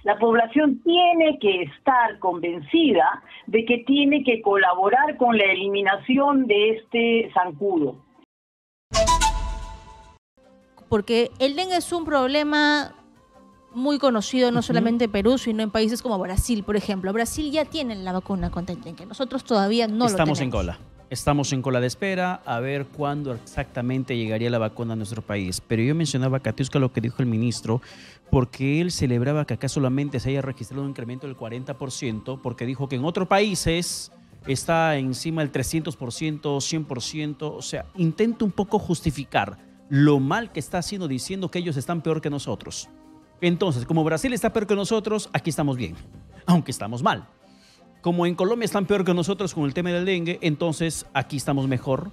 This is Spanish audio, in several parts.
La población tiene que estar convencida de que tiene que colaborar con la eliminación de este zancudo. Porque el dengue es un problema muy conocido no solamente en Perú, sino en países como Brasil, por ejemplo. Brasil ya tiene la vacuna contra el dengue. Nosotros todavía no lo tenemos. Estamos en cola. Estamos en cola de espera a ver cuándo exactamente llegaría la vacuna a nuestro país. Pero yo mencionaba, Katiuska, lo que dijo el ministro, porque él celebraba que acá solamente se haya registrado un incremento del 40%, porque dijo que en otros países está encima del 300%, 100%. O sea, intenta un poco justificar lo mal que está haciendo diciendo que ellos están peor que nosotros. Entonces, como Brasil está peor que nosotros, aquí estamos bien, aunque estamos mal. Como en Colombia están peor que nosotros con el tema del dengue, entonces aquí estamos mejor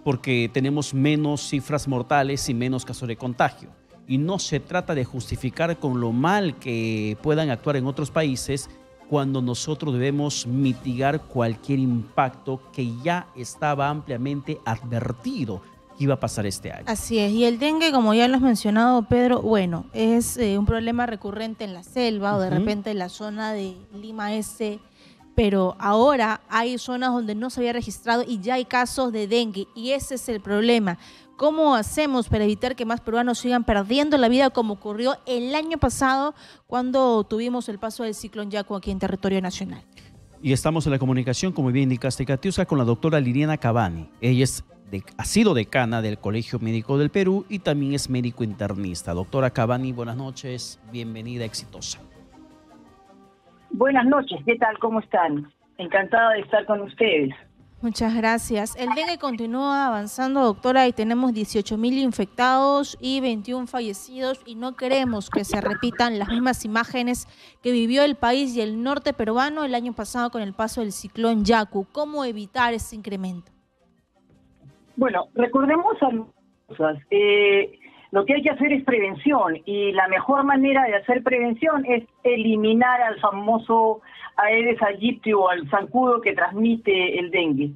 porque tenemos menos cifras mortales y menos casos de contagio. Y no se trata de justificar con lo mal que puedan actuar en otros países cuando nosotros debemos mitigar cualquier impacto que ya estaba ampliamente advertido que iba a pasar este año. Así es, y el dengue, como ya lo has mencionado, Pedro, bueno, es un problema recurrente en la selva o de repente en la zona de Lima Este, pero ahora hay zonas donde no se había registrado y ya hay casos de dengue, y ese es el problema. ¿Cómo hacemos para evitar que más peruanos sigan perdiendo la vida como ocurrió el año pasado cuando tuvimos el paso del ciclón Yaku aquí en territorio nacional? Y estamos en la comunicación, como bien indicaste, Katiuska, con la doctora Liliana Cavani. Ella ha sido decana del Colegio Médico del Perú y también es médico internista. Doctora Cavani, buenas noches, bienvenida, exitosa. Buenas noches, ¿qué tal? ¿Cómo están? Encantada de estar con ustedes. Muchas gracias. El dengue continúa avanzando, doctora, y tenemos 18.000 infectados y 21 fallecidos, y no queremos que se repitan las mismas imágenes que vivió el país y el norte peruano el año pasado con el paso del ciclón Yaku. ¿Cómo evitar ese incremento? Bueno, recordemos algunas cosas. Lo que hay que hacer es prevención, y la mejor manera de hacer prevención es eliminar al famoso Aedes aegypti o al zancudo que transmite el dengue.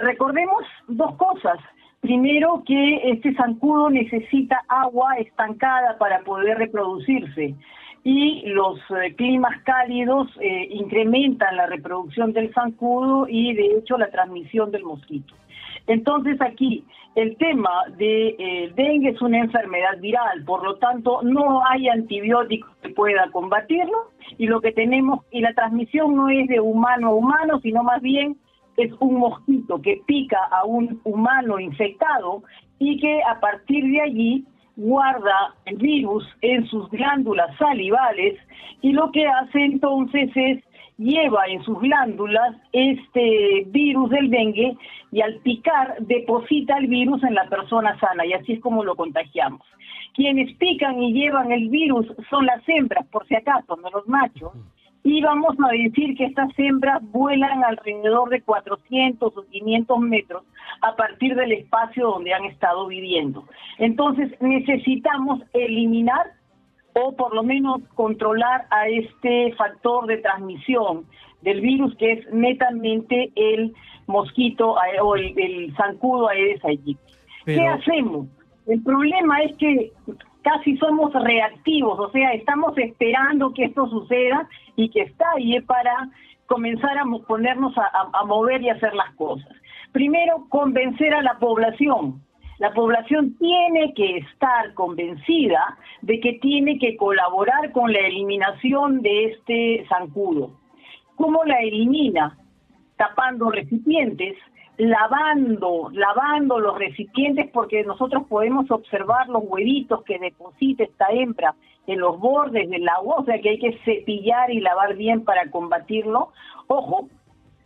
Recordemos dos cosas. Primero, que este zancudo necesita agua estancada para poder reproducirse, y los climas cálidos incrementan la reproducción del zancudo y de hecho la transmisión del mosquito. Entonces aquí el tema de dengue es una enfermedad viral, por lo tanto no hay antibiótico que pueda combatirlo, y lo que tenemos, y la transmisión no es de humano a humano, sino más bien es un mosquito que pica a un humano infectado y que a partir de allí guarda el virus en sus glándulas salivales, y lo que hace entonces es lleva en sus glándulas este virus del dengue, y al picar deposita el virus en la persona sana, y así es como lo contagiamos. Quienes pican y llevan el virus son las hembras, por si acaso, no los machos, y vamos a decir que estas hembras vuelan alrededor de 400 o 500 metros a partir del espacio donde han estado viviendo. Entonces necesitamos eliminar o por lo menos controlar a este factor de transmisión del virus, que es netamente el mosquito o el zancudo Aedes aegypti. ¿Qué hacemos? El problema es que casi somos reactivos, o sea, estamos esperando que esto suceda y que está ahí para comenzar a ponernos a mover y hacer las cosas. Primero, convencer a la población. La población tiene que estar convencida de que tiene que colaborar con la eliminación de este zancudo. ¿Cómo la elimina? Tapando recipientes, lavando los recipientes, porque nosotros podemos observar los huevitos que deposita esta hembra en los bordes del agua, o sea que hay que cepillar y lavar bien para combatirlo. Ojo,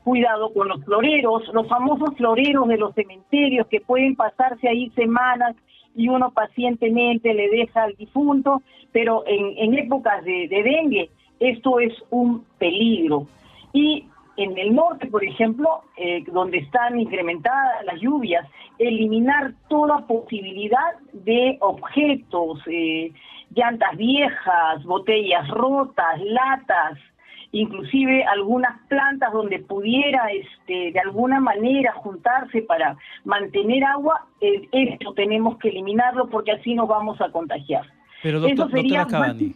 cuidado con los floreros, los famosos floreros de los cementerios, que pueden pasarse ahí semanas y uno pacientemente le deja al difunto, pero en épocas de dengue esto es un peligro. Y en el norte, por ejemplo, donde están incrementadas las lluvias, eliminar toda posibilidad de objetos, llantas viejas, botellas rotas, latas, inclusive algunas plantas donde pudiera de alguna manera juntarse para mantener agua, esto tenemos que eliminarlo porque así nos vamos a contagiar. Pero doctora Cavani,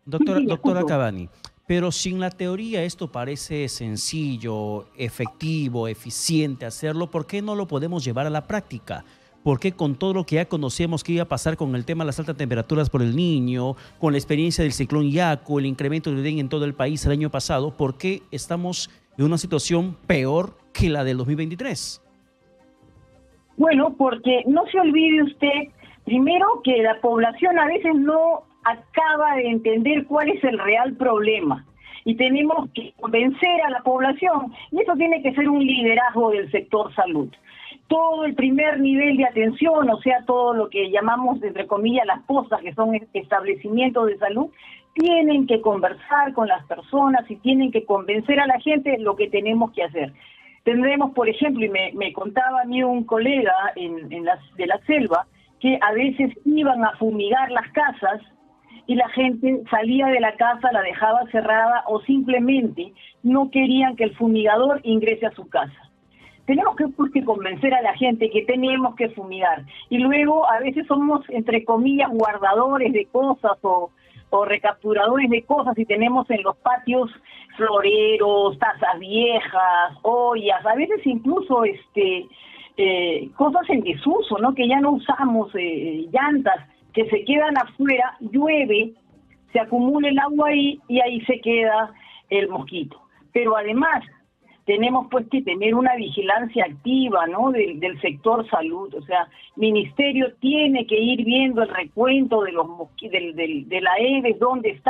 Doctora Cavani, pero sin la teoría esto parece sencillo, efectivo, eficiente hacerlo. ¿Por qué no lo podemos llevar a la práctica? ¿Por qué con todo lo que ya conocemos que iba a pasar con el tema de las altas temperaturas por el Niño, con la experiencia del ciclón Yaku, el incremento de dengue en todo el país el año pasado, por qué estamos en una situación peor que la del 2023? Bueno, porque no se olvide usted, primero, que la población a veces no acaba de entender cuál es el real problema. Y tenemos que convencer a la población, y eso tiene que ser un liderazgo del sector salud. Todo el primer nivel de atención, o sea, todo lo que llamamos, entre comillas, las postas, que son establecimientos de salud, tienen que conversar con las personas y tienen que convencer a la gente de lo que tenemos que hacer. Tendremos, por ejemplo, y me contaba a mí un colega de la selva, que a veces iban a fumigar las casas y la gente salía de la casa, la dejaba cerrada o simplemente no querían que el fumigador ingrese a su casa. Tenemos que convencer a la gente que tenemos que fumigar. Y luego a veces somos, entre comillas, guardadores de cosas o recapturadores de cosas y tenemos en los patios floreros, tazas viejas, ollas, a veces incluso cosas en desuso, ¿no? Que ya no usamos, llantas que se quedan afuera, llueve, se acumula el agua ahí y ahí se queda el mosquito. Pero además tenemos pues que tener una vigilancia activa, ¿no? del sector salud. O sea, ministerio tiene que ir viendo el recuento de los de la Aedes, dónde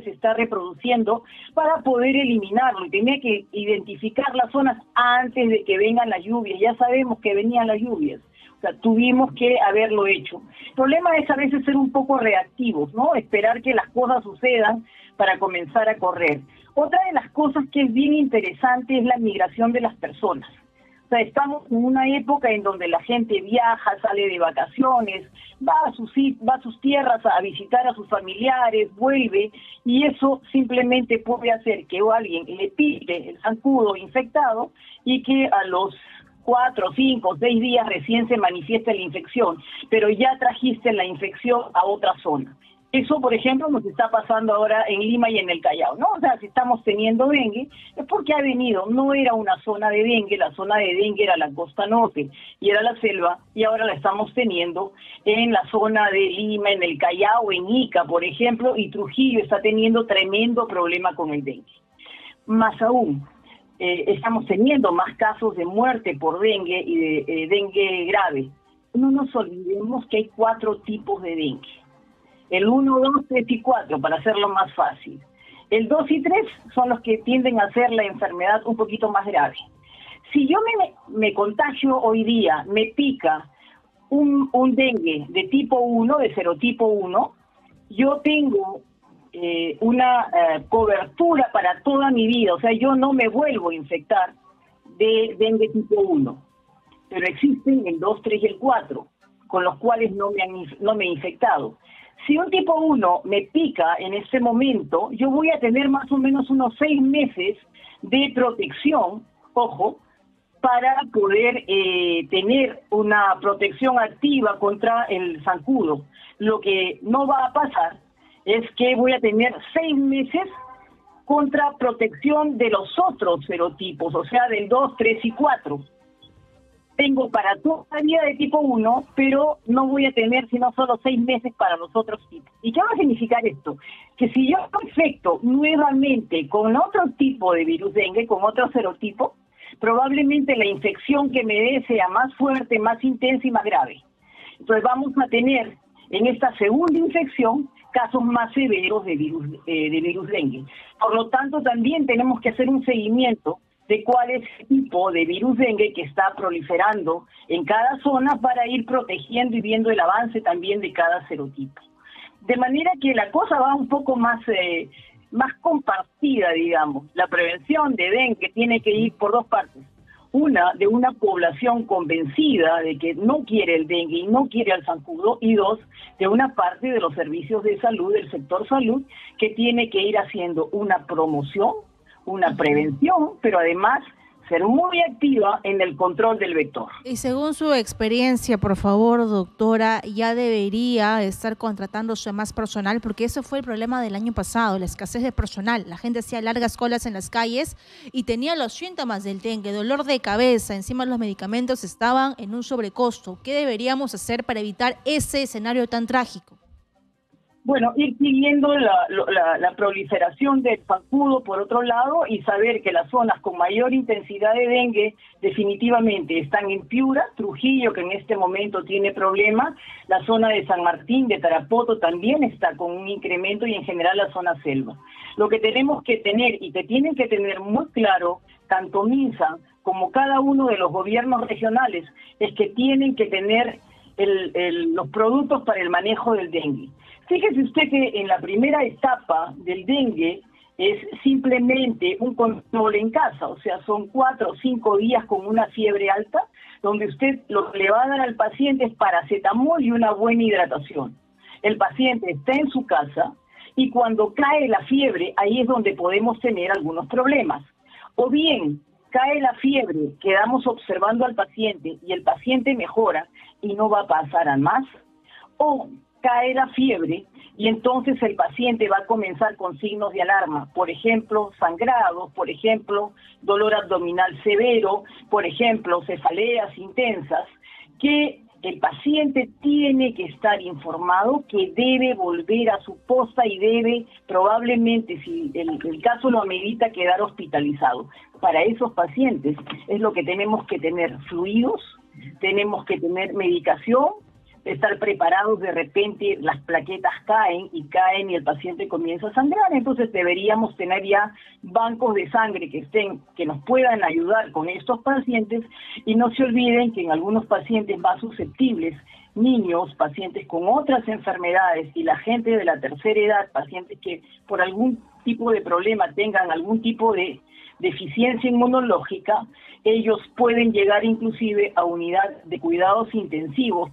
se está reproduciendo, para poder eliminarlo. Y tenía que identificar las zonas antes de que vengan las lluvias. Ya sabemos que venían las lluvias. O sea, tuvimos que haberlo hecho. El problema es a veces ser un poco reactivos, ¿no? Esperar que las cosas sucedan para comenzar a correr. Otra de las cosas que es bien interesante es la migración de las personas. O sea, estamos en una época en donde la gente viaja, sale de vacaciones, va a sus tierras a visitar a sus familiares, vuelve, y eso simplemente puede hacer que alguien le pique el zancudo infectado y que a los 4, 5, 6 días recién se manifiesta la infección, pero ya trajiste la infección a otra zona. Eso, por ejemplo, nos está pasando ahora en Lima y en el Callao, ¿no? O sea, si estamos teniendo dengue, es porque ha venido, no era una zona de dengue, la zona de dengue era la costa norte y era la selva, y ahora la estamos teniendo en la zona de Lima, en el Callao, en Ica, por ejemplo, y Trujillo está teniendo tremendo problema con el dengue. Más aún, estamos teniendo más casos de muerte por dengue y de dengue grave. No nos olvidemos que hay 4 tipos de dengue. El 1, 2, 3 y 4, para hacerlo más fácil. El 2 y 3 son los que tienden a hacer la enfermedad un poquito más grave. Si yo me contagio hoy día, me pica un dengue de tipo 1, de serotipo 1, yo tengo una cobertura para toda mi vida. O sea, yo no me vuelvo a infectar de dengue tipo 1. Pero existen el 2, 3 y el 4, con los cuales no me he infectado. Si un tipo 1 me pica en este momento, yo voy a tener más o menos unos 6 meses de protección, ojo, para poder tener una protección activa contra el zancudo. Lo que no va a pasar es que voy a tener 6 meses contra protección de los otros serotipos, o sea, del 2, 3 y 4. Tengo para toda la vida de tipo 1, pero no voy a tener sino solo 6 meses para los otros tipos. ¿Y qué va a significar esto? Que si yo infecto nuevamente con otro tipo de virus dengue, con otro serotipo, probablemente la infección que me dé sea más fuerte, más intensa y más grave. Entonces vamos a tener en esta segunda infección casos más severos de virus dengue. Por lo tanto, también tenemos que hacer un seguimiento de cuál es el tipo de virus dengue que está proliferando en cada zona para ir protegiendo y viendo el avance también de cada serotipo. De manera que la cosa va un poco más compartida, digamos. La prevención de dengue tiene que ir por 2 partes. Una, de una población convencida de que no quiere el dengue y no quiere al zancudo, y 2, de una parte de los servicios de salud, del sector salud, que tiene que ir haciendo una promoción, una prevención, pero además ser muy activa en el control del vector. Y según su experiencia, por favor, doctora, ya debería estar contratándose más personal, porque eso fue el problema del año pasado, la escasez de personal. La gente hacía largas colas en las calles y tenía los síntomas del dengue, dolor de cabeza, encima los medicamentos estaban en un sobrecosto. ¿Qué deberíamos hacer para evitar ese escenario tan trágico? Bueno, ir siguiendo la proliferación del zancudo por otro lado y saber que las zonas con mayor intensidad de dengue definitivamente están en Piura, Trujillo, que en este momento tiene problemas, la zona de San Martín, de Tarapoto también está con un incremento y en general la zona selva. Lo que tenemos que tener y que tienen que tener muy claro, tanto MINSA como cada uno de los gobiernos regionales, es que tienen que tener los productos para el manejo del dengue. Fíjese usted que en la primera etapa del dengue es simplemente un control en casa, o sea, son 4 o 5 días con una fiebre alta, donde usted lo que le va a dar al paciente es paracetamol y una buena hidratación. El paciente está en su casa y cuando cae la fiebre, ahí es donde podemos tener algunos problemas. O bien, cae la fiebre, quedamos observando al paciente y el paciente mejora y no va a pasar a más, o cae la fiebre y entonces el paciente va a comenzar con signos de alarma, por ejemplo, sangrados, por ejemplo, dolor abdominal severo, por ejemplo, cefaleas intensas, que el paciente tiene que estar informado que debe volver a su posta y debe probablemente, si el caso lo amerita, quedar hospitalizado. Para esos pacientes es lo que tenemos que tener fluidos, tenemos que tener medicación, estar preparados, de repente las plaquetas caen y el paciente comienza a sangrar, entonces deberíamos tener ya bancos de sangre que nos puedan ayudar con estos pacientes y no se olviden que en algunos pacientes más susceptibles, niños, pacientes con otras enfermedades y la gente de la tercera edad, pacientes que por algún tipo de problema tengan algún tipo de deficiencia inmunológica, ellos pueden llegar inclusive a unidad de cuidados intensivos